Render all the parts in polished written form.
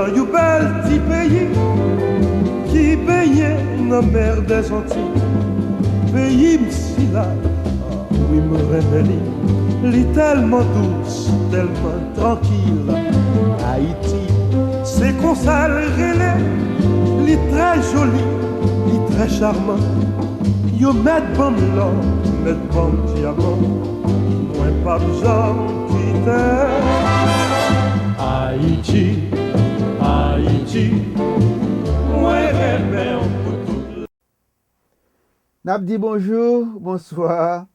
dans un bel petit pays qui baignait dans la mer des Antilles. Pays m'si là, oui me révèle, l'est tellement douce, tellement tranquille. Haïti, c'est qu'on ça le relais, l'est très joli, l'est très charmant. Yo met bon l'or, met bon diamant, moi pas besoin quitter. Haïti, Haïti, moi rêve pour tout. N'a dit bonjour, bonsoir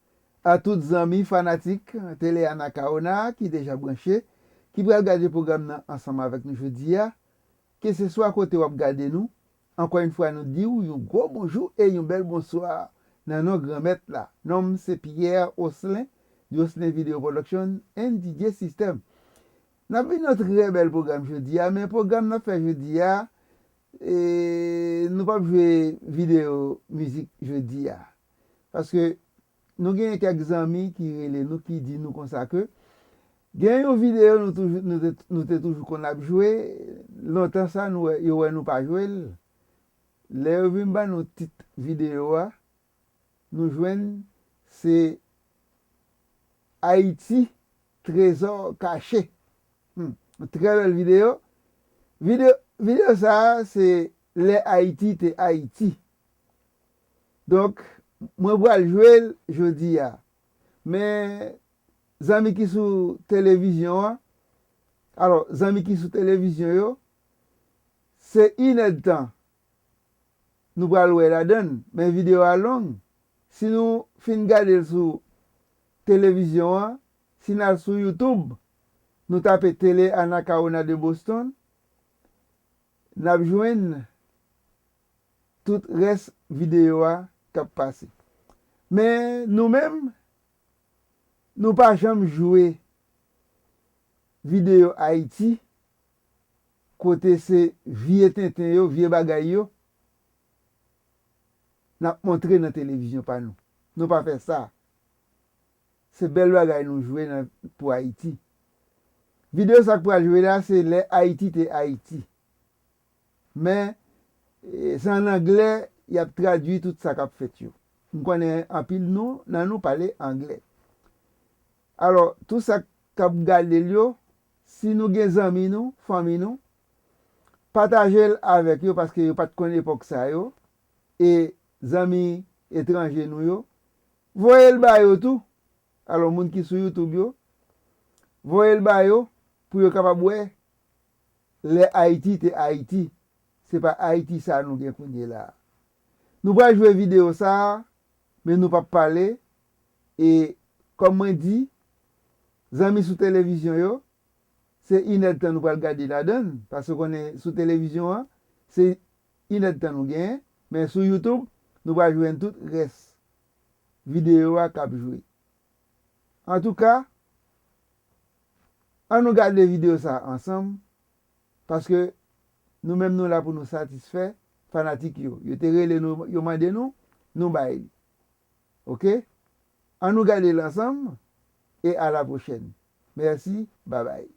à toutes les amis fanatiques TéLé Anacaona qui déjà branché, qui va regarder le programme ensemble avec nous jeudi. Que ce soit à côté ou regarder nous, encore une fois nous disons un gros bonjour et un bel bonsoir dans nos grands maîtres là. Nom c'est Pierre Osselin, du Osselin Video Production and DJ System. N'a vu notre très bel programme jeudi, mais le programme n'a fait jeudi et nous pas jouer vidéo musique jeudi parce que nous avons quelques amis qui disent nous comme ça que gagne une vidéo nous toujours qu'on a joué longtemps ça nous pas joué les vimba nos petites vidéo nous joignent c'est Haïti trésor caché. Très belle vidéo ça c'est les Haïti t'es Haïti. Donc moi je vais jouer jeudi mais amis qui sur télévision alors amis qui sur télévision c'est inédit. Nous allons jouer la donne mais vidéo à longue si nous fin garder sur télévision si nous sur YouTube nous tapons TéLé Anacaona de Boston nous joignons tout reste vidéo qui a passé. Mais nous-mêmes, nous pas jamais joué vidéo Haïti, côté c'est vieux tintin, vieux bagay yo, n'a montré dans la télévision pas nous. Nous pas fait ça. C'est belle bagay nous jouer pour Haïti. Vidéo ça pour jouer là, c'est les Haïti t'es Haïti. Mais c'est en anglais, il y a traduit tout ça qu'a fait yo. Nous connaissons en pile nous parler anglais. Alors tout ça qu'a gardé yo, si nous gen amis nous, famille nous, partager avec eux parce que yo pas de connaît époque ça yo et amis étrangers nous yo, voyez le ba yo tout. Alors moun qui sur YouTube yo, voyez le ba yo pour yo capable ouais les Haïti t'es Haïti. C'est pas Haïti ça nous gen konye là. Nous pas jouer vidéo ça mais nous pas parler et comme moi dit amis sur télévision yo c'est inédit nous pas regarder la donne parce qu'on est sur télévision c'est inédit nous gain mais sur YouTube nous pas jouer tout reste vidéo à cap jouer. En tout cas on nous garder vidéo ça ensemble parce que nous-mêmes nous là pour nous satisfaire fanatiques yo te relé nous yo mandé nous bail. OK? On nous garder l'ensemble et à la prochaine. Merci, bye bye.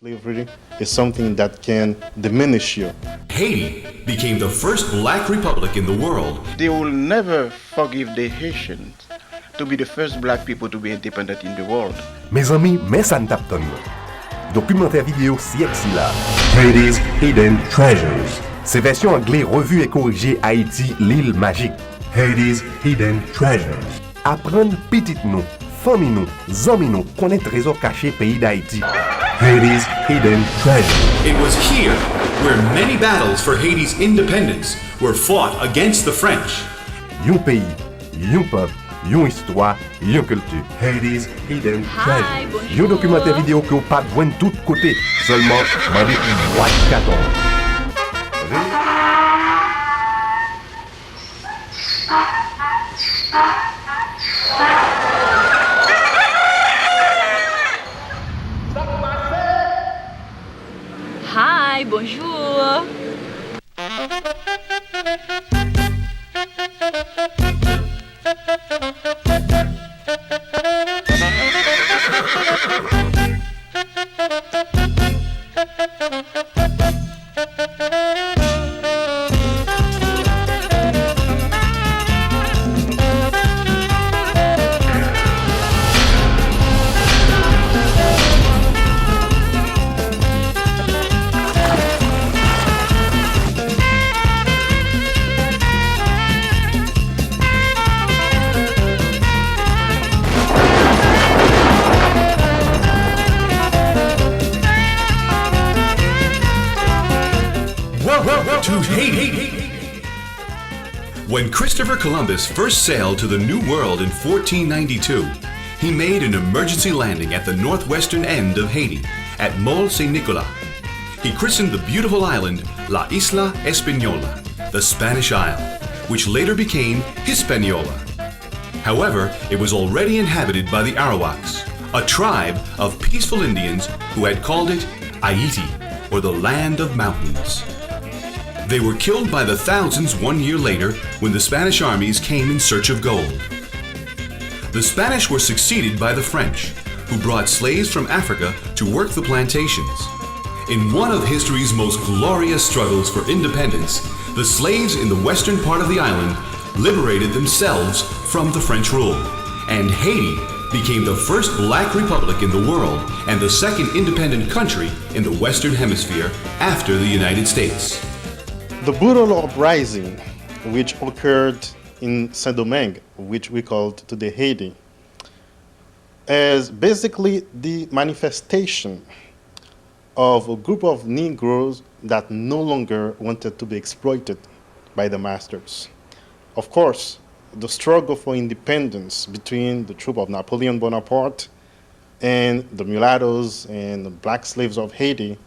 Slavery is something that can diminish you. Haiti became the first black republic in the world. They will never forgive the Haitians to be the first black people to be independent in the world. Mes amis, mais ça ne tape pas. Documentaire vidéo CXI là. Haiti's Hidden Treasures. C'est version anglais revue et corrigée Haïti, l'île magique. Haiti's Hidden Treasures. Apprendre petit nous, famille nous, amis nous, connaître trésor caché pays d'Haïti. Haiti's Hidden Treasures. It was here where many battles for Haiti's independence were fought against the French. Yon pays, yon peuple, yon histoire, yon culture. Haiti's Hidden Treasures. Yon documentaire vidéo que vous pas besoin de tous côtés, seulement mandez une boîte 14. Hi, bonjour. To Haiti. When Christopher Columbus first sailed to the New World in 1492, he made an emergency landing at the northwestern end of Haiti, at Mole Saint-Nicolas. He christened the beautiful island La Isla Española, the Spanish Isle, which later became Hispaniola. However, it was already inhabited by the Arawaks, a tribe of peaceful Indians who had called it Haiti, or the Land of Mountains. They were killed by the thousands 1 year later when the Spanish armies came in search of gold. The Spanish were succeeded by the French, who brought slaves from Africa to work the plantations. In one of history's most glorious struggles for independence, the slaves in the western part of the island liberated themselves from the French rule, and Haiti became the first black republic in the world and the second independent country in the Western Hemisphere after the United States. The brutal uprising, which occurred in Saint-Domingue, which we called today Haiti, is basically the manifestation of a group of Negroes that no longer wanted to be exploited by the masters. Of course, the struggle for independence between the troop of Napoleon Bonaparte and the mulattoes and the black slaves of Haiti,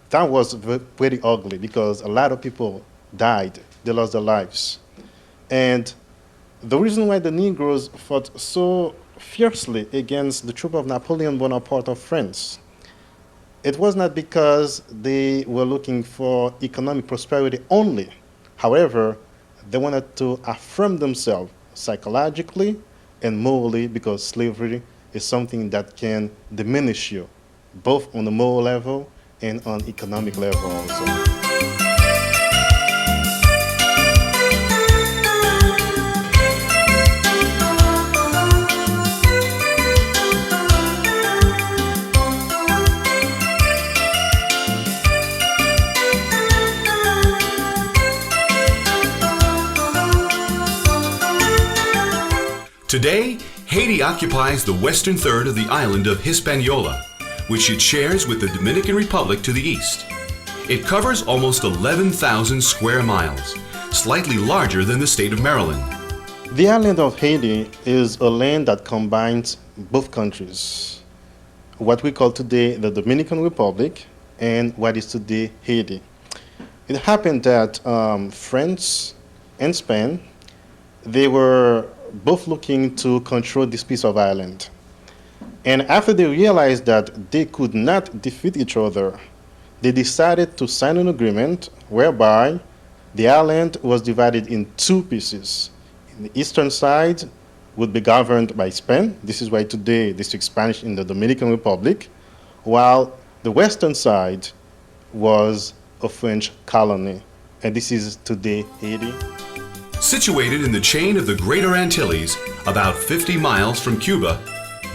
that was pretty ugly because a lot of people died, they lost their lives. And the reason why the Negroes fought so fiercely against the troop of Napoleon Bonaparte of France, it was not because they were looking for economic prosperity only. However, they wanted to affirm themselves psychologically and morally, because slavery is something that can diminish you, both on the moral level and on economic level also. Today, Haiti occupies the western third of the island of Hispaniola, which it shares with the Dominican Republic to the east. It covers almost 11,000 square miles, slightly larger than the state of Maryland. The island of Haiti is a land that combines both countries, what we call today the Dominican Republic and what is today Haiti. It happened that France and Spain, they were both looking to control this piece of island. And after they realized that they could not defeat each other, they decided to sign an agreement whereby the island was divided in two pieces. The eastern side would be governed by Spain. This is why today they speak Spanish in the Dominican Republic, while the western side was a French colony. And this is today Haiti. Situated in the chain of the Greater Antilles, about 50 miles from Cuba,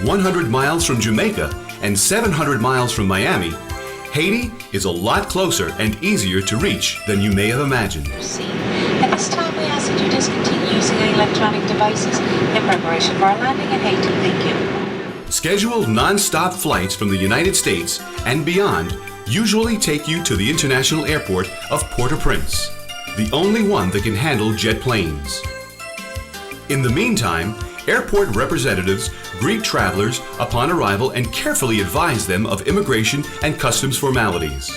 100 miles from Jamaica, and 700 miles from Miami, Haiti is a lot closer and easier to reach than you may have imagined. At this time, we ask that you discontinue using any electronic devices in preparation for our landing in Haiti. Thank you. Scheduled non-stop flights from the United States and beyond usually take you to the international airport of Port-au-Prince, the only one that can handle jet planes. In the meantime, airport representatives greet travelers upon arrival and carefully advise them of immigration and customs formalities.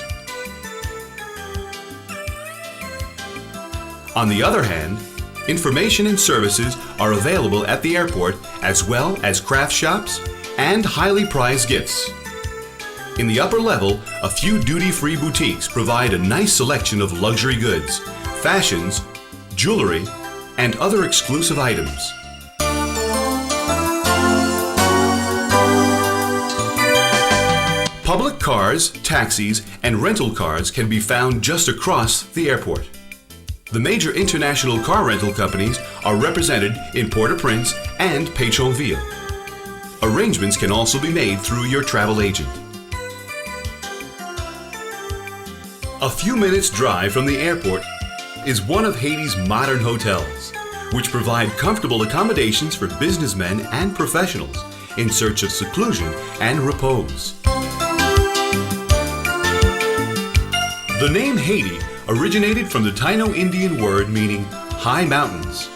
On the other hand, information and services are available at the airport, as well as craft shops and highly prized gifts. In the upper level, a few duty-free boutiques provide a nice selection of luxury goods, fashions, jewelry, and other exclusive items. Public cars, taxis, and rental cars can be found just across the airport. The major international car rental companies are represented in Port-au-Prince and Pétionville. Arrangements can also be made through your travel agent. A few minutes' drive from the airport is one of Haiti's modern hotels, which provide comfortable accommodations for businessmen and professionals in search of seclusion and repose. The name Haiti originated from the Taino Indian word meaning high mountains.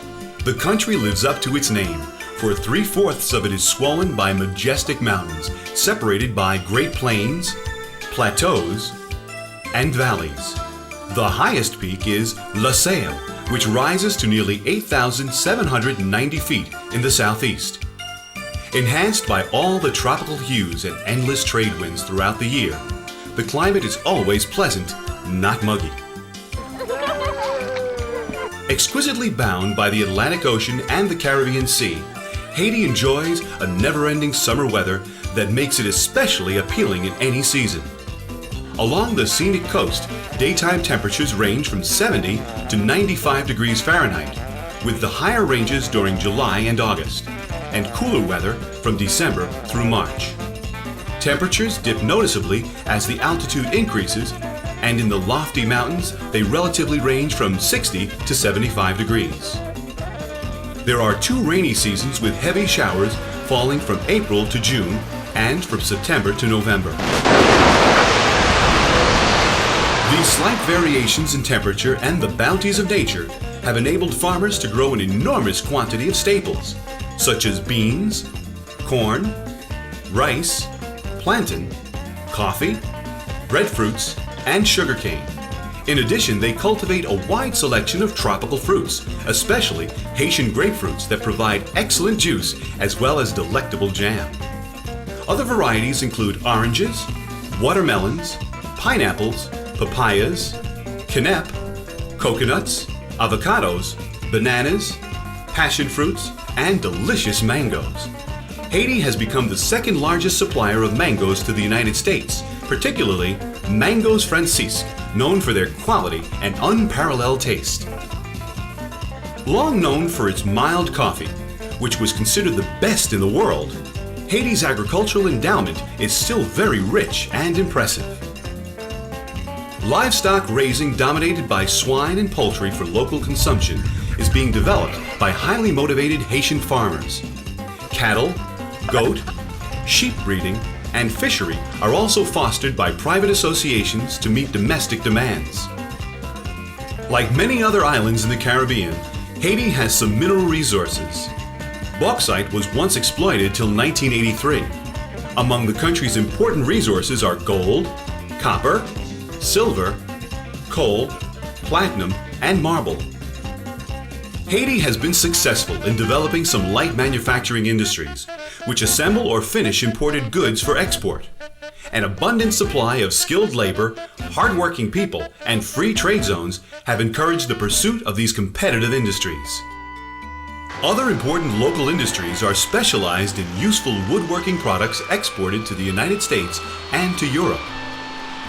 The country lives up to its name, for 3/4 of it is swollen by majestic mountains, separated by great plains, plateaus, and valleys. The highest peak is La Sale, which rises to nearly 8,790 feet in the southeast. Enhanced by all the tropical hues and endless trade winds throughout the year, the climate is always pleasant, not muggy. Exquisitely bound by the Atlantic Ocean and the Caribbean Sea, Haiti enjoys a never-ending summer weather that makes it especially appealing in any season. Along the scenic coast, daytime temperatures range from 70 to 95 degrees Fahrenheit, with the higher ranges during July and August, and cooler weather from December through March. Temperatures dip noticeably as the altitude increases, and in the lofty mountains, they relatively range from 60 to 75 degrees. There are 2 rainy seasons with heavy showers falling from April to June and from September to November. These slight variations in temperature and the bounties of nature have enabled farmers to grow an enormous quantity of staples, such as beans, corn, rice, plantain, coffee, breadfruits, and sugarcane. In addition, they cultivate a wide selection of tropical fruits, especially Haitian grapefruits that provide excellent juice as well as delectable jam. Other varieties include oranges, watermelons, pineapples, papayas, quinep, coconuts, avocados, bananas, passion fruits, and delicious mangoes. Haiti has become the second largest supplier of mangoes to the United States, particularly Mangoes Francisque, known for their quality and unparalleled taste. Long known for its mild coffee, which was considered the best in the world, Haiti's agricultural endowment is still very rich and impressive. Livestock raising dominated by swine and poultry for local consumption is being developed by highly motivated Haitian farmers. Cattle, goat, sheep breeding, and fishery are also fostered by private associations to meet domestic demands. Like many other islands in the Caribbean, Haiti has some mineral resources. Bauxite was once exploited till 1983. Among the country's important resources are gold, copper, silver, coal, platinum, and marble. Haiti has been successful in developing some light manufacturing industries, which assemble or finish imported goods for export. An abundant supply of skilled labor, hardworking people, and free trade zones have encouraged the pursuit of these competitive industries. Other important local industries are specialized in useful woodworking products exported to the United States and to Europe.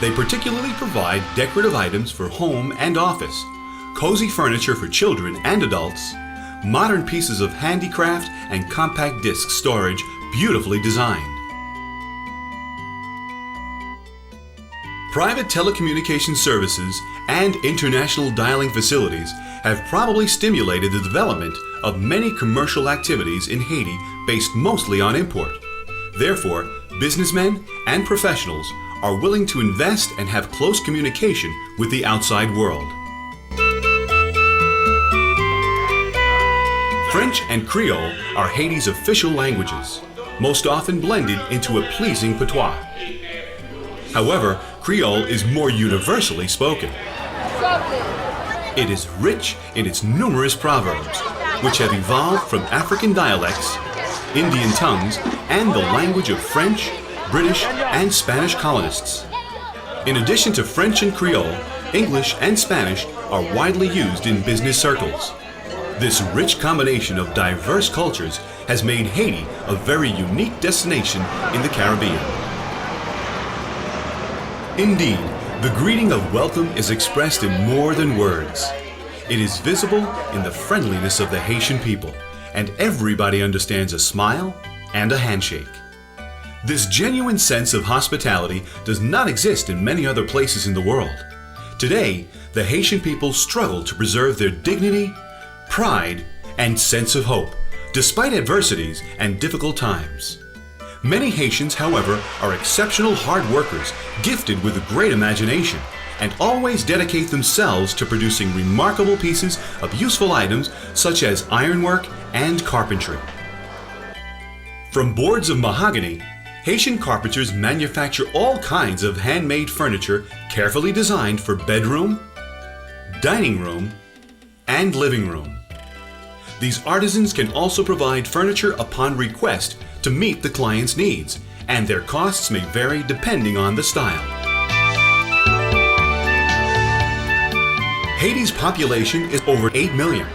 They particularly provide decorative items for home and office, cozy furniture for children and adults, modern pieces of handicraft, and compact disc storage beautifully designed. Private telecommunication services and international dialing facilities have probably stimulated the development of many commercial activities in Haiti based mostly on import. Therefore, businessmen and professionals are willing to invest and have close communication with the outside world. French and Creole are Haiti's official languages, most often blended into a pleasing patois. However, Creole is more universally spoken. It is rich in its numerous proverbs, which have evolved from African dialects, Indian tongues, and the language of French, British, and Spanish colonists. In addition to French and Creole, English and Spanish are widely used in business circles. This rich combination of diverse cultures has made Haiti a very unique destination in the Caribbean. Indeed, the greeting of welcome is expressed in more than words. It is visible in the friendliness of the Haitian people, and everybody understands a smile and a handshake. This genuine sense of hospitality does not exist in many other places in the world. Today, the Haitian people struggle to preserve their dignity, pride, and sense of hope, despite adversities and difficult times. Many Haitians, however, are exceptional hard workers, gifted with a great imagination, and always dedicate themselves to producing remarkable pieces of useful items such as ironwork and carpentry. From boards of mahogany, Haitian carpenters manufacture all kinds of handmade furniture carefully designed for bedroom, dining room, and living room. These artisans can also provide furniture upon request to meet the client's needs, and their costs may vary depending on the style. Haiti's population is over 8 million.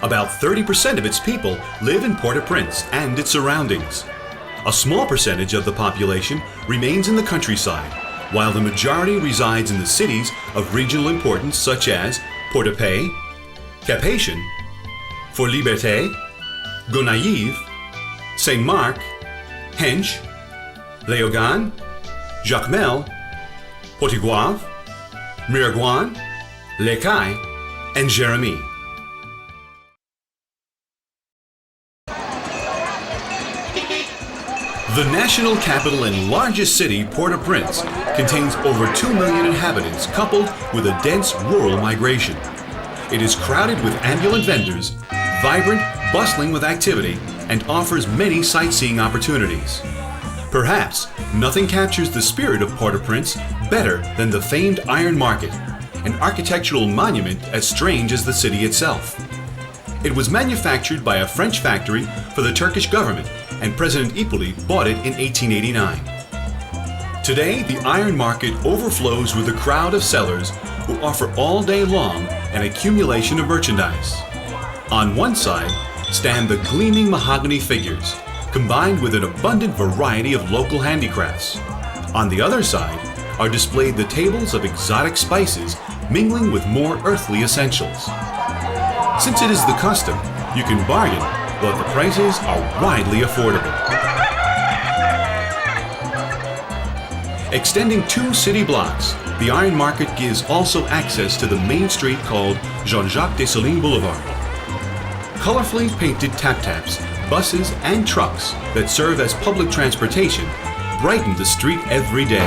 About 30% of its people live in Port-au-Prince and its surroundings. A small percentage of the population remains in the countryside, while the majority resides in the cities of regional importance such as Port-au-Paix, Cap-Haïtien, Fort-Liberté, Gonaïves, Saint-Marc, Hench, Léogane, Jacmel, Port-Igouave, Miragouane, Les Cayes, and Jérémie. The national capital and largest city, Port-au-Prince, contains over 2 million inhabitants coupled with a dense rural migration. It is crowded with ambulant vendors, vibrant, bustling with activity, and offers many sightseeing opportunities. Perhaps nothing captures the spirit of Port-au-Prince better than the famed Iron Market, an architectural monument as strange as the city itself. It was manufactured by a French factory for the Turkish government, and President Hippolyte bought it in 1889. Today, the Iron Market overflows with a crowd of sellers who offer all day long an accumulation of merchandise. On one side stand the gleaming mahogany figures, combined with an abundant variety of local handicrafts. On the other side are displayed the tables of exotic spices mingling with more earthly essentials. Since it is the custom, you can bargain, but the prices are widely affordable. Extending 2 city blocks, the Iron Market gives also access to the main street called Jean-Jacques Dessalines Boulevard. Colorfully painted tap-taps, buses, and trucks that serve as public transportation brighten the street every day.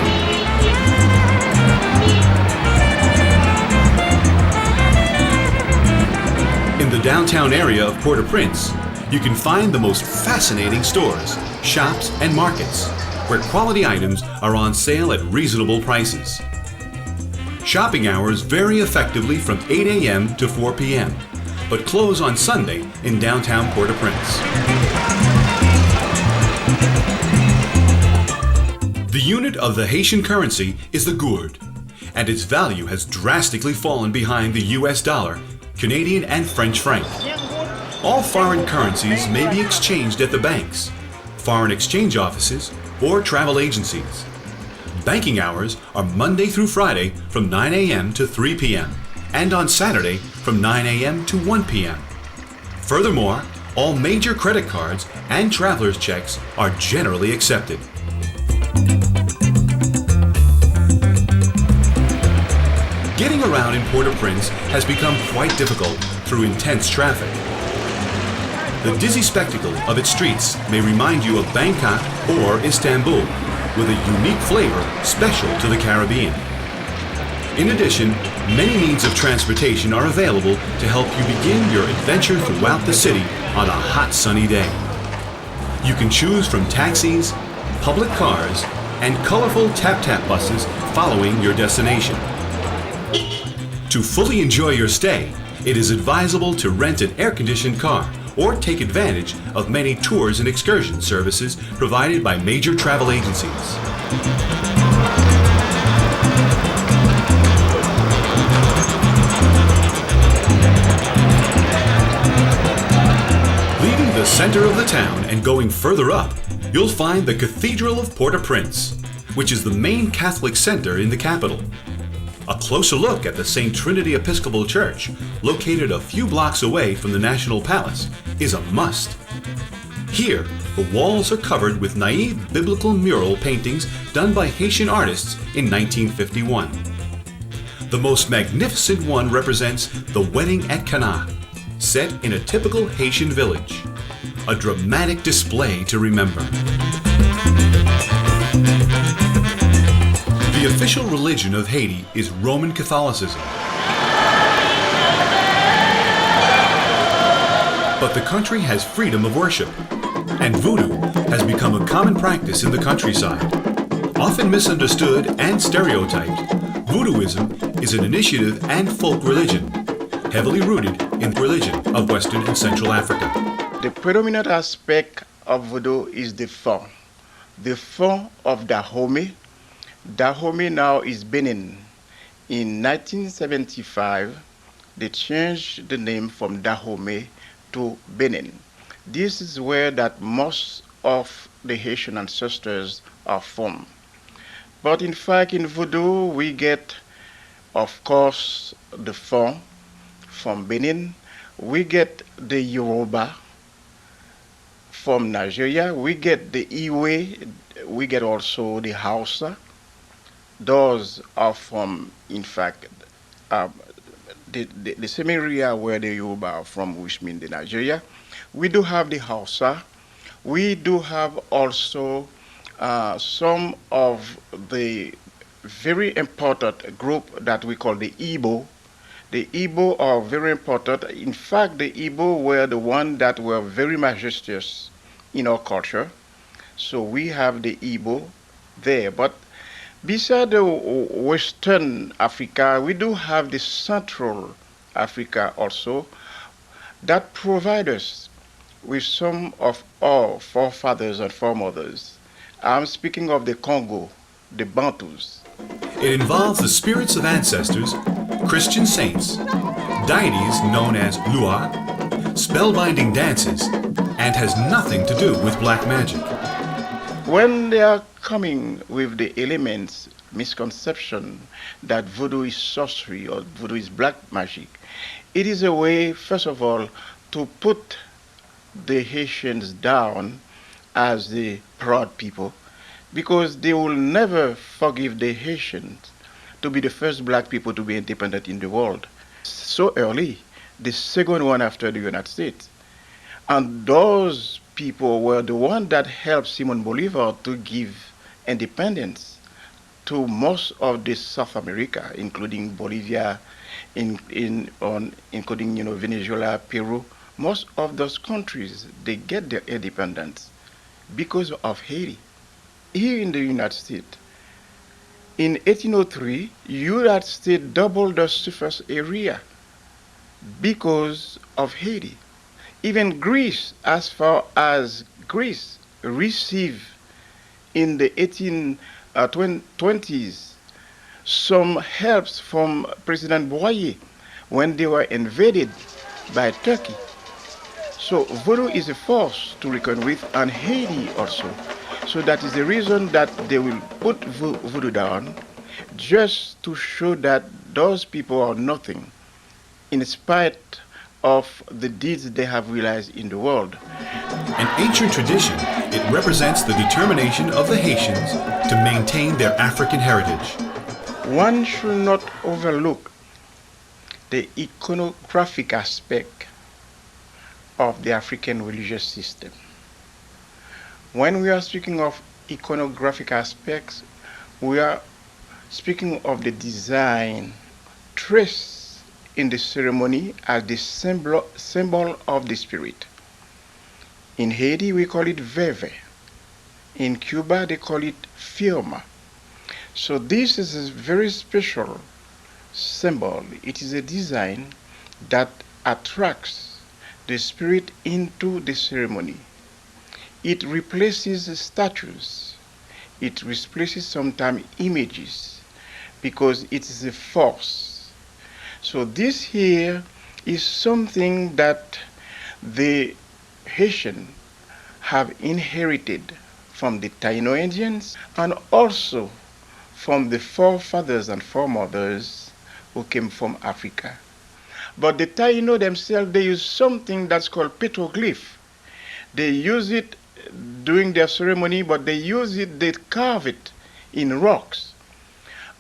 In the downtown area of Port-au-Prince, you can find the most fascinating stores, shops, and markets, where quality items are on sale at reasonable prices. Shopping hours vary effectively from 8 a.m. to 4 p.m., but close on Sunday in downtown Port-au-Prince. The unit of the Haitian currency is the gourde, and its value has drastically fallen behind the US dollar, Canadian and French franc. All foreign currencies may be exchanged at the banks, foreign exchange offices, or travel agencies. Banking hours are Monday through Friday from 9 a.m. to 3 p.m. and on Saturday from 9 a.m. to 1 p.m. Furthermore, all major credit cards and traveler's checks are generally accepted. Getting around in Port-au-Prince has become quite difficult through intense traffic. The dizzy spectacle of its streets may remind you of Bangkok or Istanbul, with a unique flavor special to the Caribbean. In addition, many means of transportation are available to help you begin your adventure throughout the city on a hot sunny day. You can choose from taxis, public cars, and colorful tap-tap buses following your destination. To fully enjoy your stay, it is advisable to rent an air-conditioned car or take advantage of many tours and excursion services provided by major travel agencies. Leaving the center of the town and going further up, you'll find the Cathedral of Port-au-Prince. which is the main Catholic center in the capital. A closer look at the St. Trinity Episcopal Church, located a few blocks away from the National Palace, is a must. Here, the walls are covered with naive biblical mural paintings done by Haitian artists in 1951. The most magnificent one represents the wedding at Cana, set in a typical Haitian village. A dramatic display to remember. The official religion of Haiti is Roman Catholicism. But the country has freedom of worship, and voodoo has become a common practice in the countryside. Often misunderstood and stereotyped, voodooism is an initiative and folk religion, heavily rooted in the religion of Western and Central Africa. The predominant aspect of voodoo is the fond. The fond of Dahomey. Dahomey now is Benin. In 1975, they changed the name from Dahomey to Benin. This is where that most of the Haitian ancestors are from. But in fact, in voodoo, we get, of course, the fond from Benin. We get the Yoruba from Nigeria. We get the Iwe. We get also the Hausa. Those are from, in fact, the same area where the Yoruba are from, which means the Nigeria. We do have the Hausa. We do have also some of the very important group that we call the Igbo. The Igbo are very important. In fact, the Igbo were the ones that were very majestuous in our culture. So we have the Igbo there. But beside the Western Africa, we do have the Central Africa also that provide us with some of our forefathers and foremothers. I'm speaking of the Congo, the Bantus. It involves the spirits of ancestors, Christian saints, deities known as Lua, spellbinding dances, and has nothing to do with black magic. When they are coming with the elements, misconception that voodoo is sorcery or voodoo is black magic, it is a way, first of all, to put the Haitians down as the proud people, because they will never forgive the Haitians to be the first black people to be independent in the world. So early, the second one after the United States. And those people were the ones that helped Simon Bolivar to give independence to most of the South America, including Bolivia, including Venezuela, Peru. Most of those countries, they get their independence because of Haiti. Here in the United States, in 1803, United States doubled the surface area because of Haiti. Even Greece, as far as Greece, received in the 1820s some helps from President Boyer when they were invaded by Turkey. So voodoo is a force to reckon with, and Haiti also. So that is the reason that they will put voodoo down, just to show that those people are nothing, in spite of the deeds they have realized in the world. An ancient tradition, it represents the determination of the Haitians to maintain their African heritage. One should not overlook the iconographic aspect of the African religious system. When we are speaking of iconographic aspects, we are speaking of the design traced in the ceremony as the symbol of the spirit. In Haiti, we call it veve. In Cuba, they call it firma. So this is a very special symbol. It is a design that attracts the spirit into the ceremony. It replaces statues. It replaces sometimes images, because it is a force. So this here is something that the Haitian have inherited from the Taino Indians and also from the forefathers and foremothers who came from Africa. But the Taino themselves, they use something that's called petroglyph. They use it during their ceremony, but they carve it in rocks.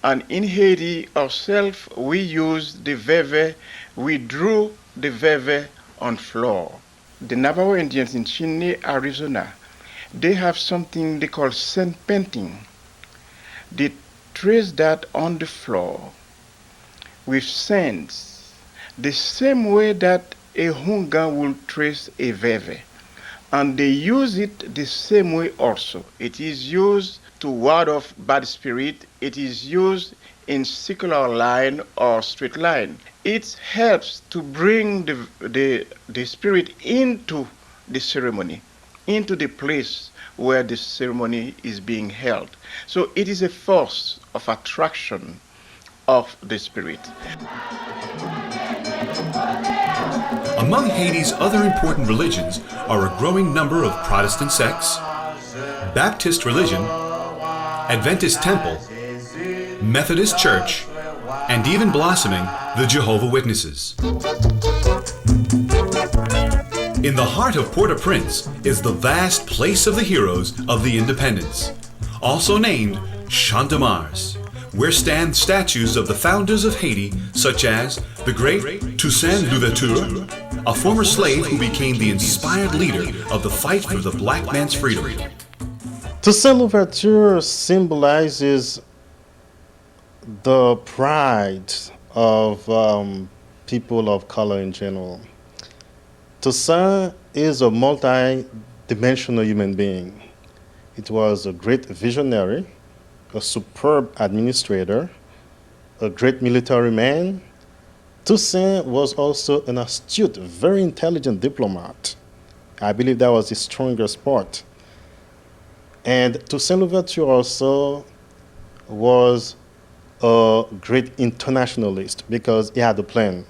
And in Haiti ourselves, we use the veve, we drew the veve on floor. The Navajo Indians in Chinle, Arizona, they have something they call sand painting. They trace that on the floor with sands, the same way that a Hunga will trace a veve. And they use it the same way also. It is used to ward off bad spirit. It is used in circular line or straight line. It helps to bring the spirit into the ceremony, into the place where the ceremony is being held. So it is a force of attraction of the spirit. Among Haiti's other important religions are a growing number of Protestant sects, Baptist religion, Adventist temple, Methodist church, and even blossoming the Jehovah's Witnesses. In the heart of Port-au-Prince is the vast Place of the Heroes of the Independence, also named Champ de Mars, where stand statues of the founders of Haiti, such as the great Toussaint Louverture, a former slave who became the inspired leader of the fight for the black man's freedom. Toussaint Louverture symbolizes the pride of people of color in general. Toussaint is a multi-dimensional human being. It was a great visionary, a superb administrator, a great military man. Toussaint was also an astute, very intelligent diplomat. I believe that was his strongest part. And Toussaint Louverture also was a great internationalist because he had a plan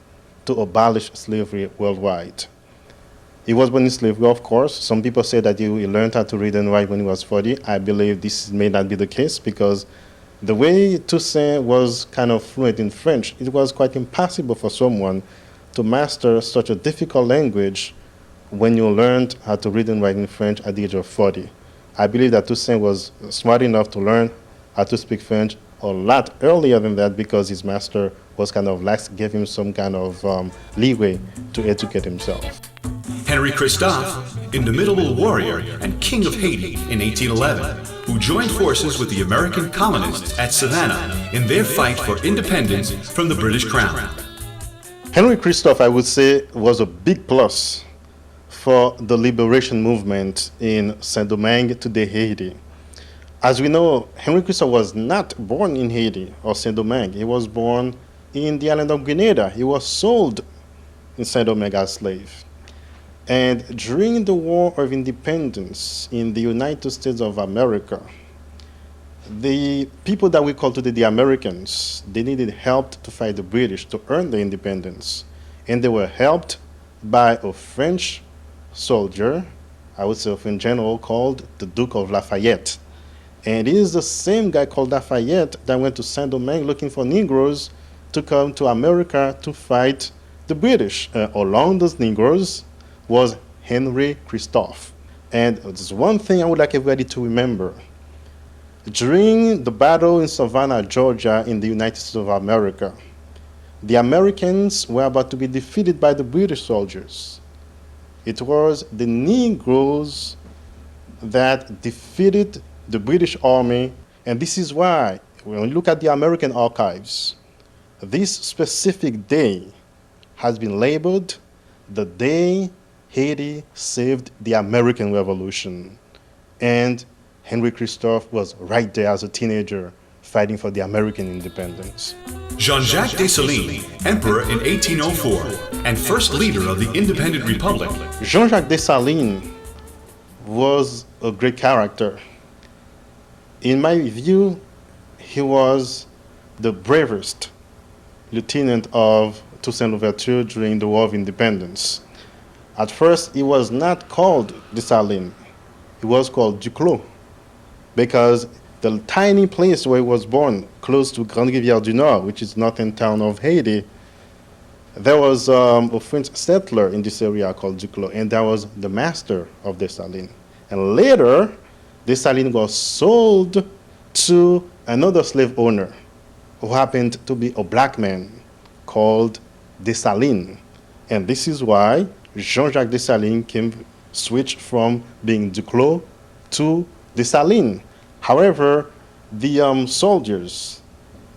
to abolish slavery worldwide. He was born in slavery, of course. Some people say that he learned how to read and write when he was 40. I believe this may not be the case because the way Toussaint was kind of fluent in French, it was quite impossible for someone to master such a difficult language when you learned how to read and write in French at the age of 40. I believe that Toussaint was smart enough to learn how to speak French a lot earlier than that because his master was kind of lax, gave him some kind of leeway to educate himself. Henry Christophe, indomitable warrior and king of Haiti in 1811, who joined forces with the American colonists at Savannah in their fight for independence from the British Crown. Henry Christophe, I would say, was a big plus for the liberation movement in Saint-Domingue, today Haiti. As we know, Henry Christophe was not born in Haiti or Saint-Domingue. He was born in the island of Grenada. He was sold in Saint-Domingue as a slave. And during the War of Independence in the United States of America, the people that we call today the Americans, they needed help to fight the British to earn their independence. And they were helped by a French soldier, I would say a French general called the Duke of Lafayette. And it is the same guy called Lafayette that went to Saint-Domingue looking for Negroes to come to America to fight the British. Along those Negroes was Henry Christophe. And there's one thing I would like everybody to remember. During the battle in Savannah, Georgia, in the United States of America, the Americans were about to be defeated by the British soldiers. It was the Negroes that defeated the British Army, and this is why, when you look at the American archives, this specific day has been labeled the day Haiti saved the American Revolution. And Henry Christophe was right there as a teenager fighting for the American independence. Jean-Jacques Dessalines, emperor in 1804 and first leader of the independent republic. Jean-Jacques Dessalines was a great character. In my view, he was the bravest lieutenant of Toussaint Louverture during the War of Independence. At first, he was not called Dessalines. He was called Duclos. because the tiny place where he was born, close to Grande Rivière du Nord, which is northern town of Haiti, there was a French settler in this area called Duclos, and that was the master of Dessalines. And later, Dessalines was sold to another slave owner who happened to be a black man called Dessalines. And this is why Jean-Jacques Dessalines switched from being Duclos to Dessalines. However, the soldiers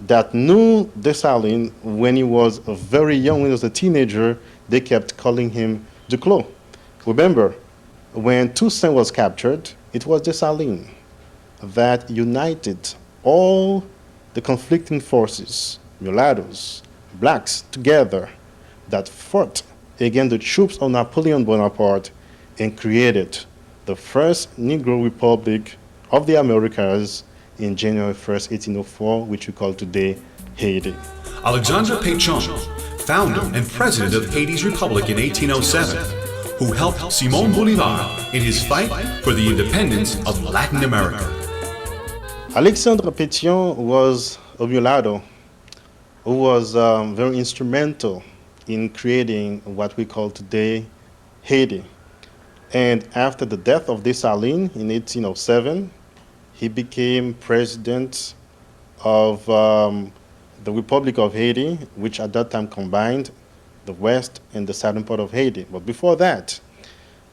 that knew Dessalines when he was very young, when he was a teenager, they kept calling him Duclos. Remember, when Toussaint was captured, it was Dessalines that united all the conflicting forces, mulattoes, blacks, together, that fought against the troops of Napoleon Bonaparte and created the first Negro Republic of the Americas in January 1st, 1804, which we call today Haiti. Alexandre Pétion, founder and president of Haiti's Republic in 1807, who helped Simon Bolivar in his fight for the independence of Latin America. Alexandre Pétion was a mulatto who was very instrumental in creating what we call today Haiti. And after the death of Dessalines in 1807, he became president of the Republic of Haiti, which at that time combined the west and the southern part of Haiti. But before that,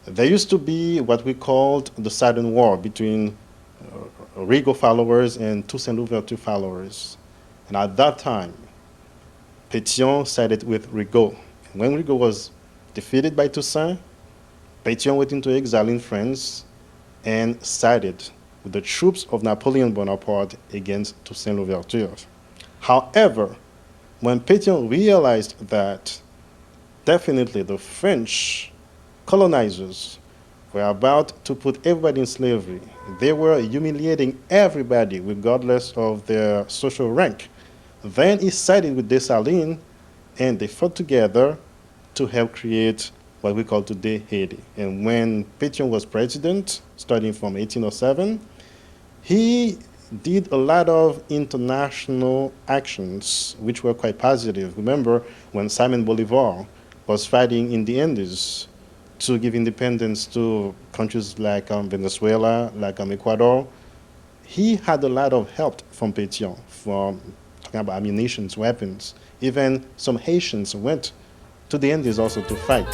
there used to be what we called the Southern War between Rigaud followers and Toussaint Louverture followers. And at that time, Pétion sided with Rigaud. When Rigaud was defeated by Toussaint, Pétion went into exile in France and sided with the troops of Napoleon Bonaparte against Toussaint Louverture. However, when Pétion realized that definitely the French colonizers were about to put everybody in slavery, they were humiliating everybody regardless of their social rank, then he sided with Dessalines and they fought together to help create what we call today Haiti. And when Pétion was president, starting from 1807, he did a lot of international actions which were quite positive. Remember when Simon Bolivar was fighting in the Andes to give independence to countries like Venezuela, like Ecuador, he had a lot of help from Pétion, from talking about ammunition, weapons. Even some Haitians went to the Andes also to fight.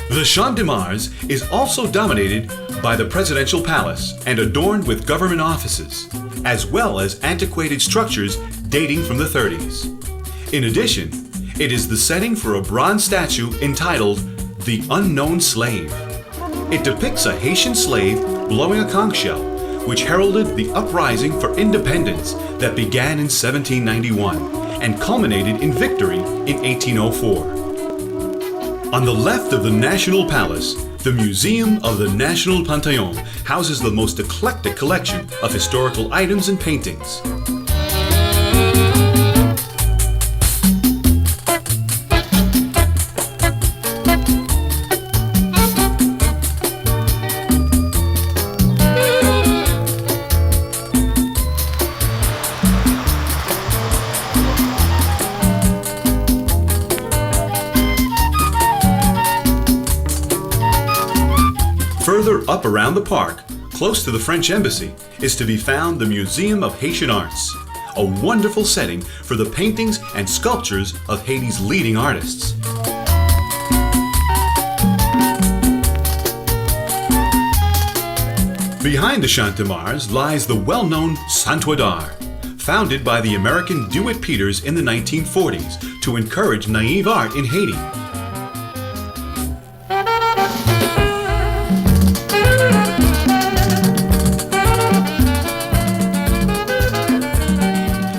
The Champ de Mars is also dominated by the presidential palace and adorned with government offices, as well as antiquated structures dating from the 30s. In addition, it is the setting for a bronze statue entitled The Unknown Slave. It depicts a Haitian slave blowing a conch shell, which heralded the uprising for independence that began in 1791 and culminated in victory in 1804. On the left of the National Palace, the Museum of the National Panthéon houses the most eclectic collection of historical items and paintings. Further up around the park, close to the French Embassy, is to be found the Museum of Haitian Arts, a wonderful setting for the paintings and sculptures of Haiti's leading artists. Behind the Champ de Mars lies the well-known Centre d'Art, founded by the American DeWitt Peters in the 1940s to encourage naive art in Haiti.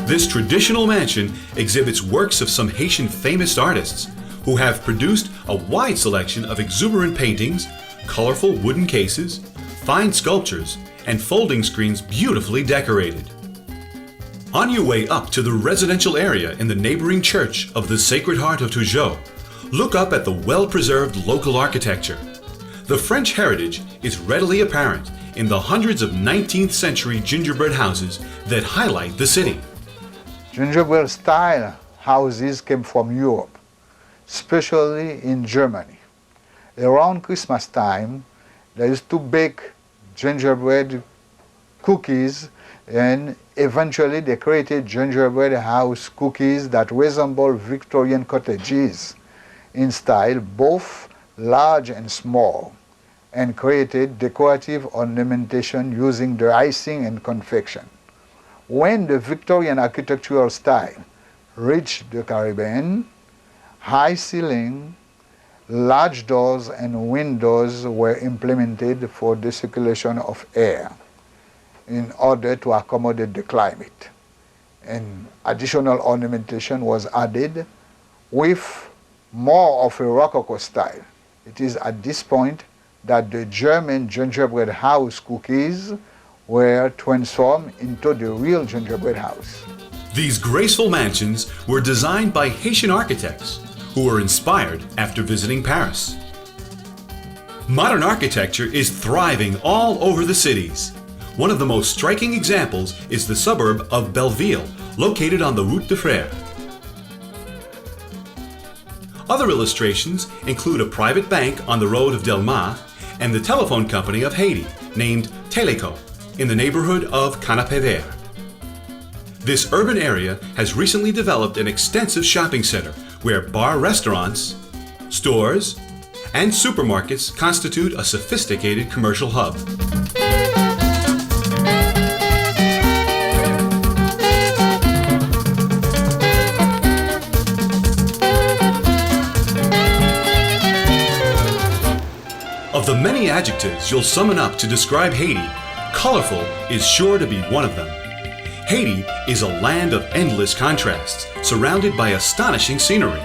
This traditional mansion exhibits works of some Haitian famous artists who have produced a wide selection of exuberant paintings, colorful wooden cases, fine sculptures, and folding screens beautifully decorated. On your way up to the residential area in the neighboring church of the Sacred Heart of Turgeau, look up at the well-preserved local architecture. The French heritage is readily apparent in the hundreds of 19th century gingerbread houses that highlight the city. Gingerbread style houses came from Europe, especially in Germany. Around Christmas time, they used to bake gingerbread cookies, and eventually they created gingerbread house cookies that resemble Victorian cottages in style, both large and small, and created decorative ornamentation using the icing and confection. When the Victorian architectural style reached the Caribbean, high ceiling, large doors and windows were implemented for the circulation of air in order to accommodate the climate. And additional ornamentation was added with more of a Rococo style. It is at this point that the German gingerbread house cookies were transformed into the real gingerbread house. These graceful mansions were designed by Haitian architects who were inspired after visiting Paris. Modern architecture is thriving all over the cities. One of the most striking examples is the suburb of Belleville, located on the Route de Frères. Other illustrations include a private bank on the road of Delmas and the telephone company of Haiti, named TéLé in the neighborhood of Canapé Vert. This urban area has recently developed an extensive shopping center where bar restaurants, stores, and supermarkets constitute a sophisticated commercial hub. Of the many adjectives you'll summon up to describe Haiti, colorful is sure to be one of them. Haiti is a land of endless contrasts, surrounded by astonishing scenery.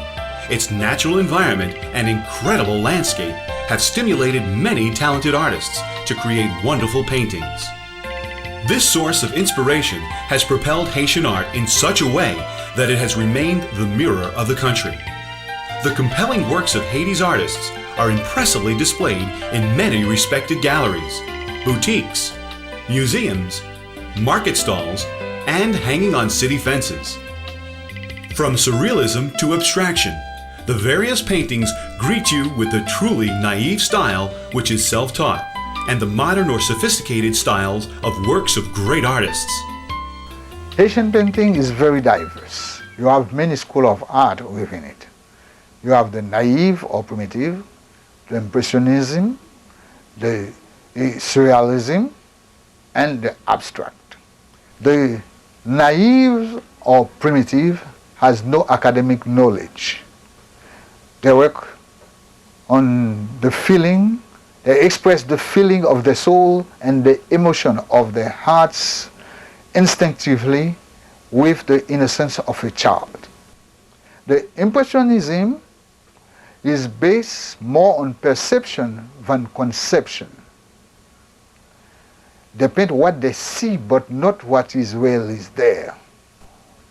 Its natural environment and incredible landscape have stimulated many talented artists to create wonderful paintings. This source of inspiration has propelled Haitian art in such a way that it has remained the mirror of the country. The compelling works of Haiti's artists are impressively displayed in many respected galleries, boutiques, museums, market stalls, and hanging on city fences. From surrealism to abstraction, the various paintings greet you with the truly naive style which is self-taught, and the modern or sophisticated styles of works of great artists. Haitian painting is very diverse. You have many schools of art within it. You have the naive or primitive, the impressionism, the surrealism, and the abstract. The naive or primitive has no academic knowledge. They work on the feeling, they express the feeling of the soul and the emotion of their hearts instinctively with the innocence of a child. The impressionism is based more on perception than conception. They paint what they see but not what is really there.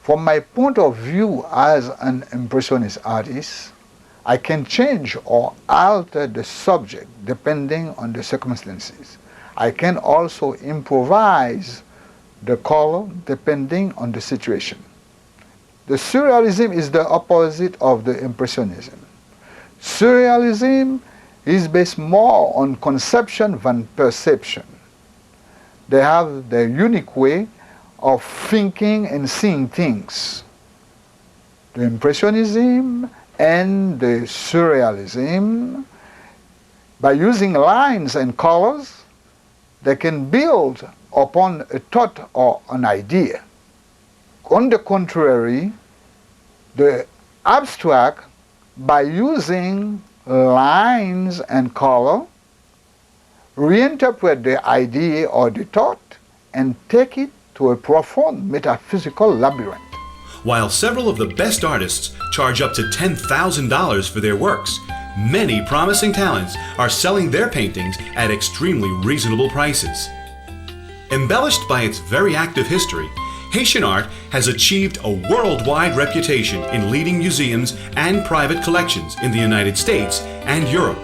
From my point of view as an impressionist artist, I can change or alter the subject depending on the circumstances. I can also improvise the color depending on the situation. The surrealism is the opposite of the impressionism. Surrealism is based more on conception than perception. They have their unique way of thinking and seeing things. The impressionism and the surrealism, by using lines and colors, they can build upon a thought or an idea. On the contrary, the abstract, by using lines and color, reinterpret the idea or the thought and take it to a profound metaphysical labyrinth. While several of the best artists charge up to $10,000 for their works, many promising talents are selling their paintings at extremely reasonable prices. Embellished by its very active history, Haitian art has achieved a worldwide reputation in leading museums and private collections in the United States and Europe.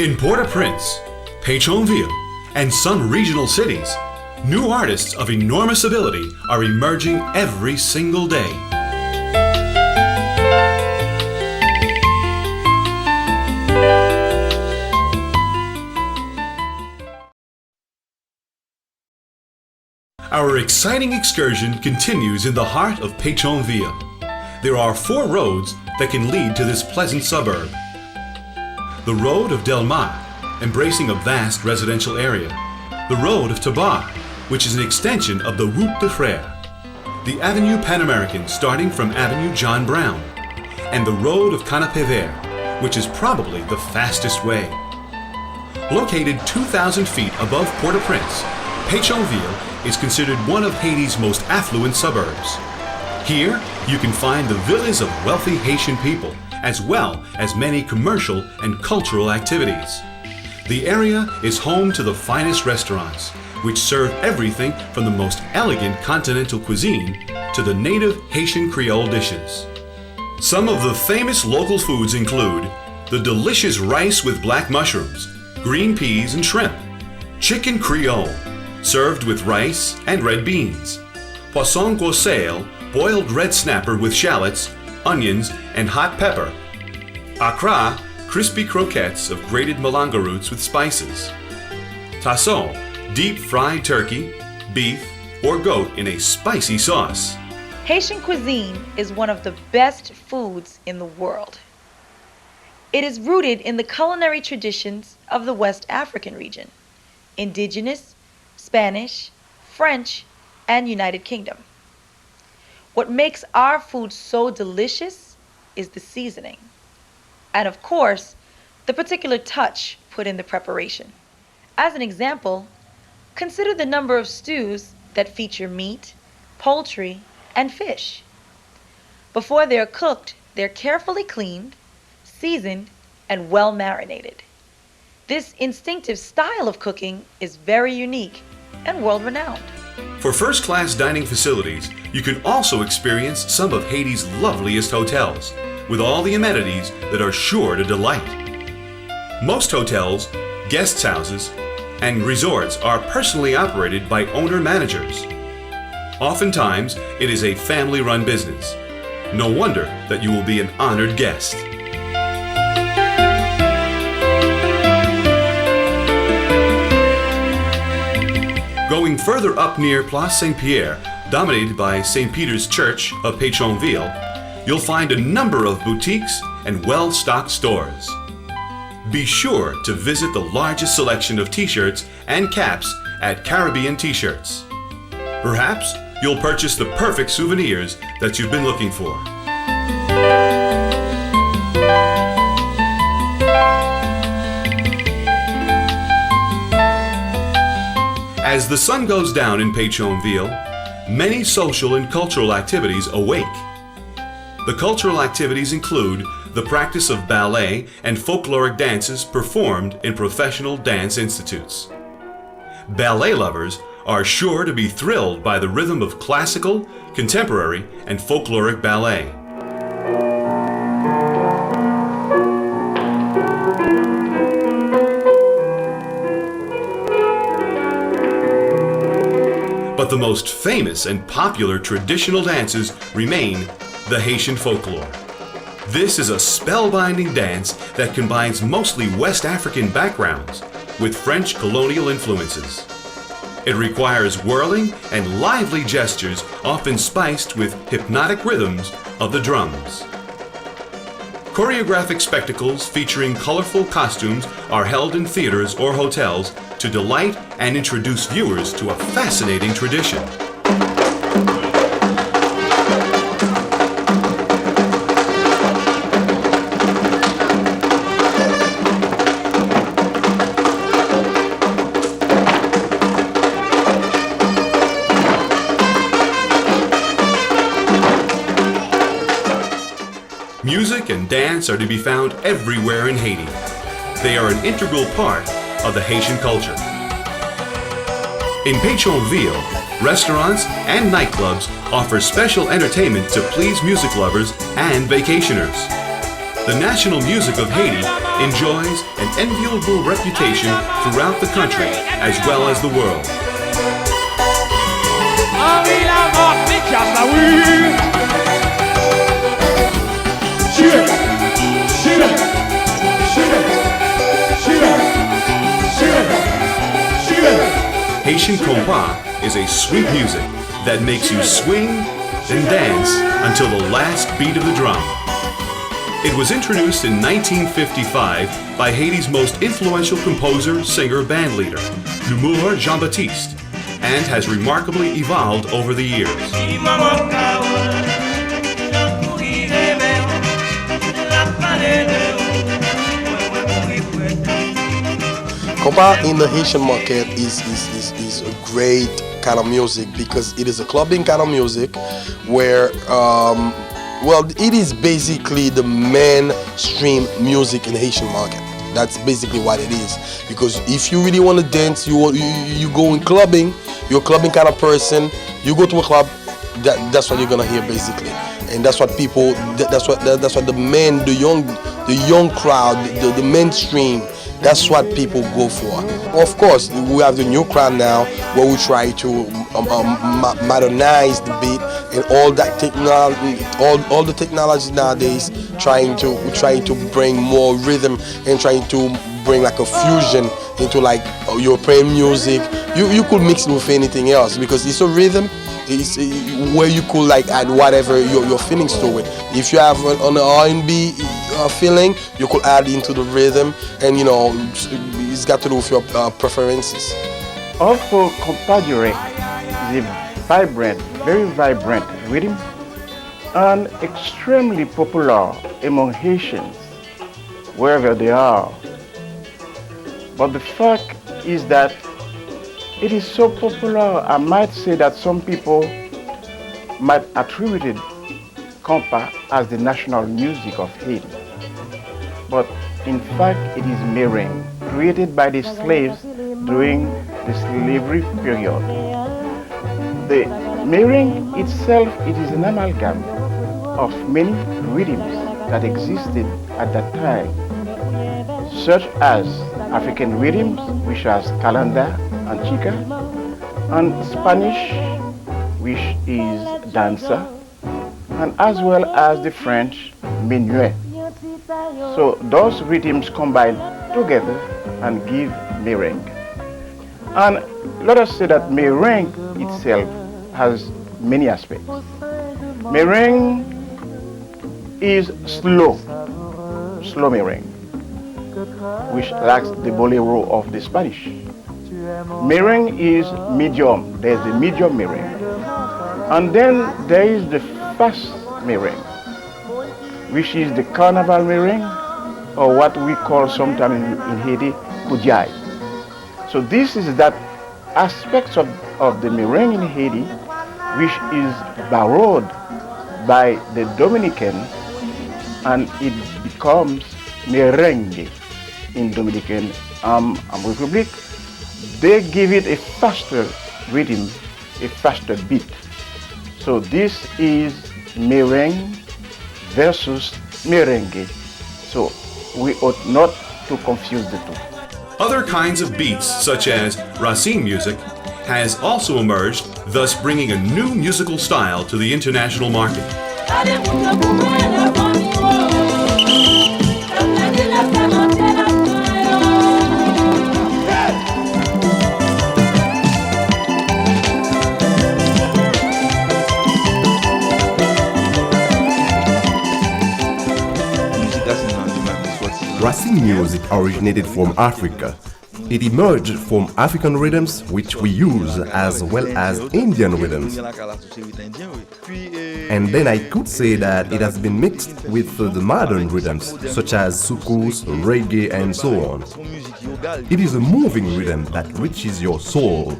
In Port-au-Prince, Pétionville, and some regional cities, new artists of enormous ability are emerging every single day. Our exciting excursion continues in the heart of Pétionville. There are 4 roads that can lead to this pleasant suburb. The Road of Del Mar, embracing a vast residential area. The Road of Tabar, which is an extension of the Route de Frères. The Avenue Pan-American, starting from Avenue John Brown. And the Road of Canapé Vert, which is probably the fastest way. Located 2,000 feet above Port-au-Prince, Pétionville is considered one of Haiti's most affluent suburbs. Here, you can find the villas of wealthy Haitian people, as well as many commercial and cultural activities. The area is home to the finest restaurants, which serve everything from the most elegant continental cuisine to the native Haitian Creole dishes. Some of the famous local foods include the delicious rice with black mushrooms, green peas and shrimp, chicken Creole, served with rice and red beans, poisson corsail, boiled red snapper with shallots, onions, and hot pepper, akra, crispy croquettes of grated malanga roots with spices, tasson, deep fried turkey, beef, or goat in a spicy sauce. Haitian cuisine is one of the best foods in the world. It is rooted in the culinary traditions of the West African region, indigenous, Spanish, French, and United Kingdom. What makes our food so delicious is the seasoning. And of course, the particular touch put in the preparation. As an example, consider the number of stews that feature meat, poultry, and fish. Before they're cooked, they're carefully cleaned, seasoned, and well marinated. This instinctive style of cooking is very unique and world-renowned. For first-class dining facilities, you can also experience some of Haiti's loveliest hotels, with all the amenities that are sure to delight. Most hotels, guest houses, and resorts are personally operated by owner-managers. Oftentimes, it is a family-run business. No wonder that you will be an honored guest. Going further up near Place Saint-Pierre, dominated by St. Peter's Church of Pétionville, you'll find a number of boutiques and well-stocked stores. Be sure to visit the largest selection of t-shirts and caps at Caribbean T-shirts. Perhaps you'll purchase the perfect souvenirs that you've been looking for. As the sun goes down in Pétionville, many social and cultural activities awake. The cultural activities include the practice of ballet and folkloric dances performed in professional dance institutes. Ballet lovers are sure to be thrilled by the rhythm of classical, contemporary, and folkloric ballet. But the most famous and popular traditional dances remain the Haitian folklore. This is a spellbinding dance that combines mostly West African backgrounds with French colonial influences. It requires whirling and lively gestures, often spiced with hypnotic rhythms of the drums. Choreographic spectacles featuring colorful costumes are held in theaters or hotels to delight and introduce viewers to a fascinating tradition. Music and dance are to be found everywhere in Haiti. They are an integral part of the Haitian culture. In Pétionville, restaurants and nightclubs offer special entertainment to please music lovers and vacationers. the national music of Haiti enjoys an enviable reputation throughout the country as well as the world. Haitian compas is a sweet music that makes you swing and dance until the last beat of the drum. It was introduced in 1955 by Haiti's most influential composer, singer, bandleader, L'Humour Jean-Baptiste, and has remarkably evolved over the years. Compas in the Haitian market is a great kind of music because it is a clubbing kind of music where well, it is basically the mainstream music in the Haitian market. That's basically what it is. Because if you really want to dance, you go in clubbing, you're a clubbing kind of person, you go to a club, that's what you're gonna hear basically. And that's what people, that's what the young crowd, the mainstream, that's what people go for. Of course, we have the new crowd now where we try to modernize the beat and all that technology, all the technology nowadays, trying to bring more rhythm and trying to bring like a fusion into like European music. You could mix it with anything else because it's a rhythm. It's where you could like add whatever your feelings to it. If you have an R&B feeling, you could add into the rhythm, and you know it's got to do with your preferences. Also, compas direct is a vibrant, very vibrant rhythm, and extremely popular among Haitians wherever they are. But the fact is that it is so popular, I might say that some people might attribute compas as the national music of Haiti. But in fact, it is merengue, created by the slaves during the slavery period. The merengue itself, it is an amalgam of many rhythms that existed at that time, such as African rhythms, which are calenda and chica, and Spanish, which is danza, and as well as the French minuet. So those rhythms combine together and give merengue. And let us say that merengue itself has many aspects. Merengue is slow merengue, which lacks the bolero of the Spanish. Merengue is medium. There's the medium merengue. And then there is the fast merengue, which is the carnival merengue, or what we call sometimes in Haiti, kudjai. So this is that aspects of the merengue in Haiti, which is borrowed by the Dominican, and it becomes merengue in Dominican Republic. They give it a faster rhythm, a faster beat. So this is merengue versus merengue. So we ought not to confuse the two. Other kinds of beats, such as Racine music, has also emerged, thus bringing a new musical style to the international market. Racine music originated from Africa. It emerged from African rhythms, which we use, as well as Indian rhythms. And then I could say that it has been mixed with the modern rhythms, such as soukous, reggae, and so on. It is a moving rhythm that reaches your soul.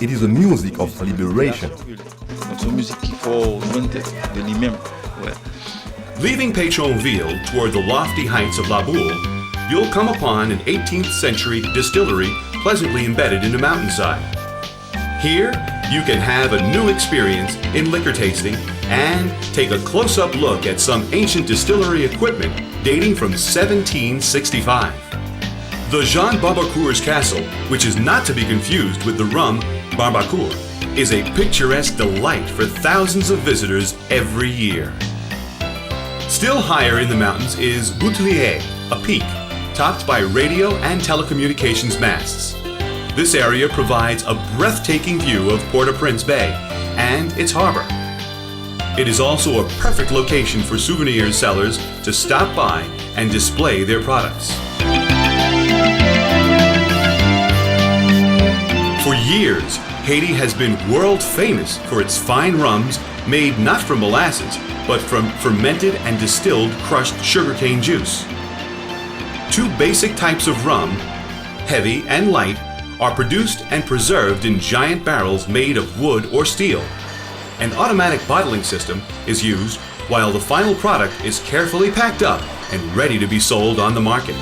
It is a music of liberation. Leaving Pétionville toward the lofty heights of La Boule, you'll come upon an 18th century distillery pleasantly embedded in a mountainside. Here, you can have a new experience in liquor tasting and take a close-up look at some ancient distillery equipment dating from 1765. The Jean Barbacour's castle, which is not to be confused with the rum Barbacour, is a picturesque delight for thousands of visitors every year. Still higher in the mountains is Boutillier, a peak, topped by radio and telecommunications masts. This area provides a breathtaking view of Port-au-Prince Bay and its harbor. It is also a perfect location for souvenir sellers to stop by and display their products. For years, Haiti has been world famous for its fine rums made not from molasses, but from fermented and distilled crushed sugarcane juice. Two basic types of rum, heavy and light, are produced and preserved in giant barrels made of wood or steel. An automatic bottling system is used while the final product is carefully packed up and ready to be sold on the market.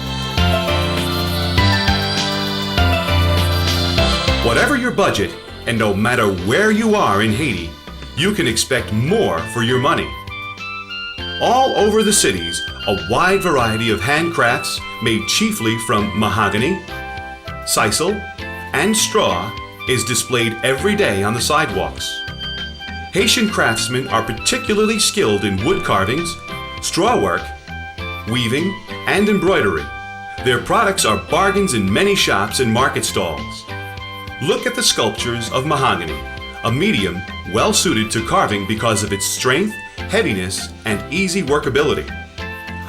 Whatever your budget, and no matter where you are in Haiti, you can expect more for your money. All over the cities, a wide variety of handcrafts made chiefly from mahogany, sisal, and straw is displayed every day on the sidewalks. Haitian craftsmen are particularly skilled in wood carvings, straw work, weaving, and embroidery. Their products are bargains in many shops and market stalls. Look at the sculptures of mahogany, a medium well suited to carving because of its strength, heaviness, and easy workability.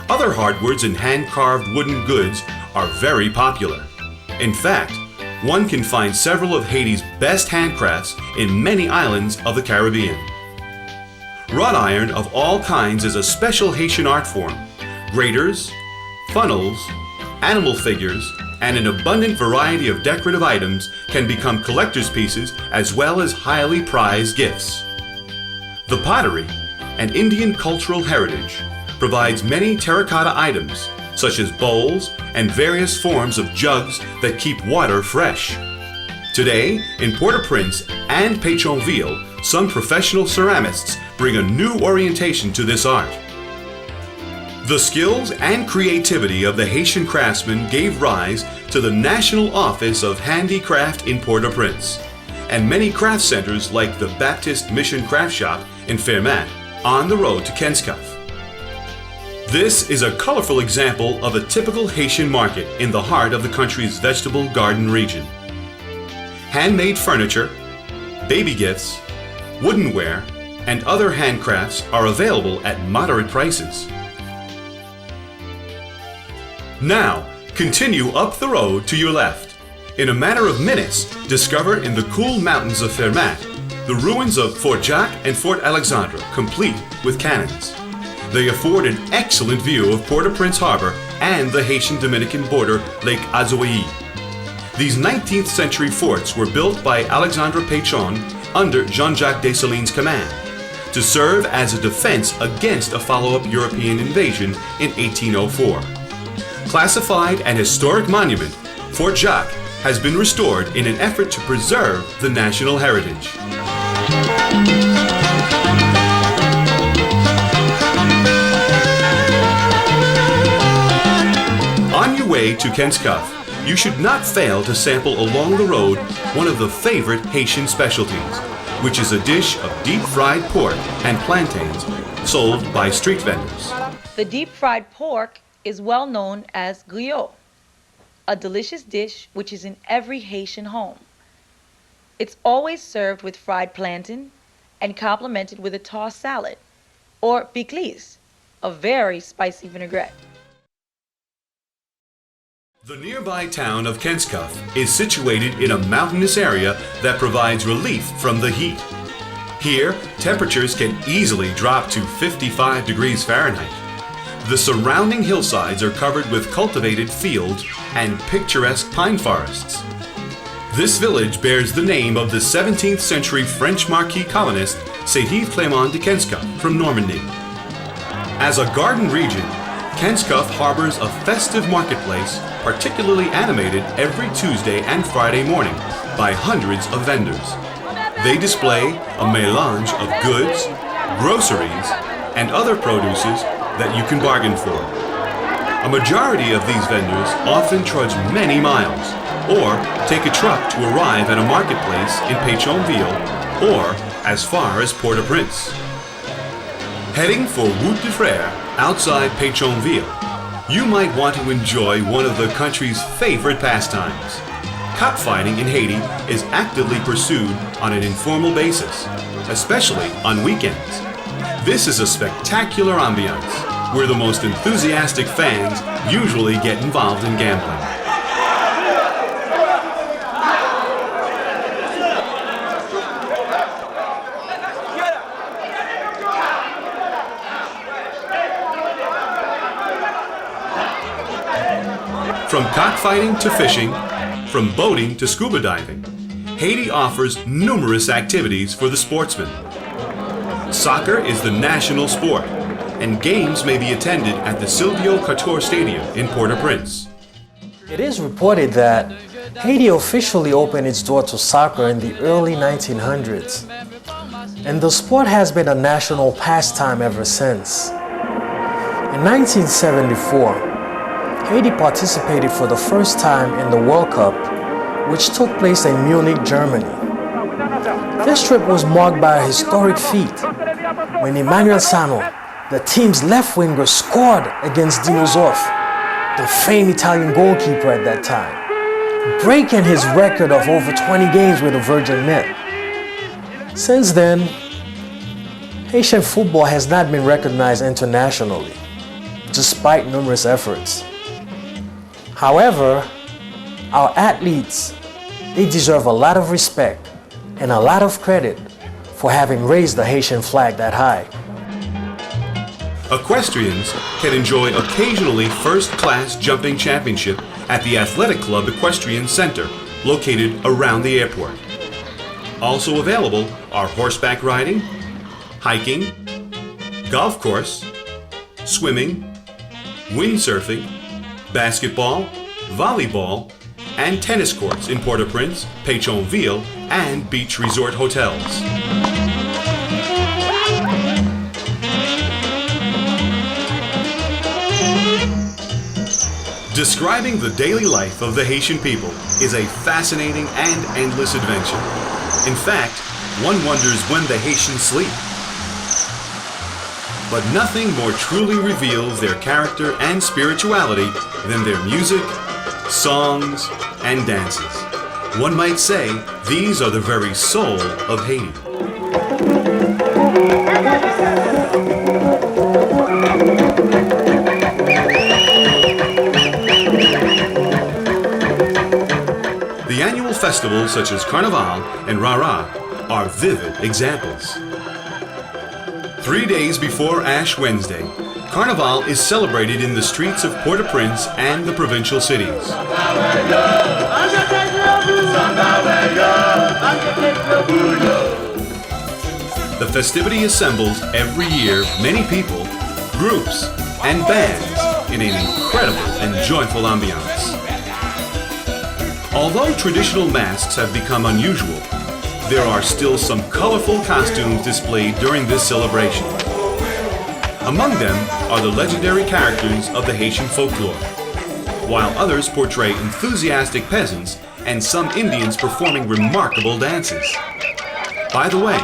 Other hardwoods and hand-carved wooden goods are very popular. In fact, one can find several of Haiti's best handcrafts in many islands of the Caribbean. Wrought iron of all kinds is a special Haitian art form. Graters, funnels, animal figures, and an abundant variety of decorative items can become collector's pieces as well as highly prized gifts. The pottery, an Indian cultural heritage, provides many terracotta items, such as bowls and various forms of jugs that keep water fresh. Today, in Port-au-Prince and Pétionville, some professional ceramists bring a new orientation to this art. The skills and creativity of the Haitian craftsmen gave rise to the National Office of Handicraft in Port-au-Prince, and many craft centers like the Baptist Mission Craft Shop in Fermat, on the road to Kenskov. This is a colorful example of a typical Haitian market in the heart of the country's vegetable garden region. Handmade furniture, baby gifts, woodenware, and other handcrafts are available at moderate prices. Now, continue up the road to your left. In a matter of minutes, discover in the cool mountains of Fermat the ruins of Fort Jacques and Fort Alexandre, complete with cannons. They afford an excellent view of Port-au-Prince Harbor and the Haitian-Dominican border, Lake Azoé. These 19th century forts were built by Alexandre Pétion under Jean-Jacques Dessalines' command to serve as a defense against a follow-up European invasion in 1804. Classified an historic monument, Fort Jacques has been restored in an effort to preserve the national heritage. On your way to Kenskov, you should not fail to sample along the road one of the favorite Haitian specialties, which is a dish of deep-fried pork and plantains sold by street vendors. The deep-fried pork is well known as griot, a delicious dish which is in every Haitian home. It's always served with fried plantain and complemented with a tossed salad, or piclis, a very spicy vinaigrette. The nearby town of Kenskov is situated in a mountainous area that provides relief from the heat. Here, temperatures can easily drop to 55 degrees Fahrenheit. The surrounding hillsides are covered with cultivated fields and picturesque pine forests. This village bears the name of the 17th century French Marquis colonist Saint-Yves Clément de Kenskov from Normandy. As a garden region, Kenskov harbors a festive marketplace particularly animated every Tuesday and Friday morning by hundreds of vendors. They display a melange of goods, groceries, and other produces that you can bargain for. A majority of these vendors often trudge many miles or take a truck to arrive at a marketplace in Pétionville or as far as Port-au-Prince. Heading for Route de Frères outside Pétionville, you might want to enjoy one of the country's favorite pastimes. Cockfighting in Haiti is actively pursued on an informal basis, especially on weekends. This is a spectacular ambiance where the most enthusiastic fans usually get involved in gambling. From cockfighting to fishing, from boating to scuba diving, Haiti offers numerous activities for the sportsman. Soccer is the national sport, and games may be attended at the Silvio Couture Stadium in Port-au-Prince. It is reported that Haiti officially opened its door to soccer in the early 1900s, and the sport has been a national pastime ever since. In 1974, Haiti participated for the first time in the World Cup, which took place in Munich, Germany. This trip was marked by a historic feat when Emmanuel Sano, the team's left winger, scored against Dino Zoff, the famed Italian goalkeeper at that time, breaking his record of over 20 games with a virgin net. Since then, Haitian football has not been recognized internationally, despite numerous efforts. However, our athletes, they deserve a lot of respect and a lot of credit for having raised the Haitian flag that high. Equestrians can enjoy occasionally first-class jumping championship at the Athletic Club Equestrian Center, located around the airport. Also available are horseback riding, hiking, golf course, swimming, windsurfing, basketball, volleyball, and tennis courts in Port-au-Prince, Pétionville, and beach resort hotels. Describing the daily life of the Haitian people is a fascinating and endless adventure. In fact, one wonders when the Haitians sleep. But nothing more truly reveals their character and spirituality than their music, songs, and dances. One might say these are the very soul of Haiti. The annual festivals such as Carnival and Rara are vivid examples. 3 days before Ash Wednesday, Carnival is celebrated in the streets of Port-au-Prince and the provincial cities. The festivity assembles every year many people, groups, and bands in an incredible and joyful ambiance. Although traditional masks have become unusual, there are still some colorful costumes displayed during this celebration. Among them are the legendary characters of the Haitian folklore, while others portray enthusiastic peasants and some Indians performing remarkable dances. By the way,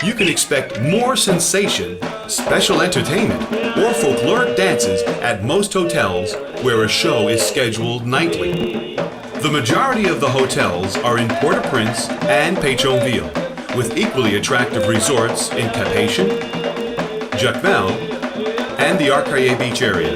you can expect more sensation, special entertainment, or folkloric dances at most hotels where a show is scheduled nightly. The majority of the hotels are in Port-au-Prince and Pétionville, with equally attractive resorts in Cap-Haïtien, Jacmel, and the Arcaye Beach area.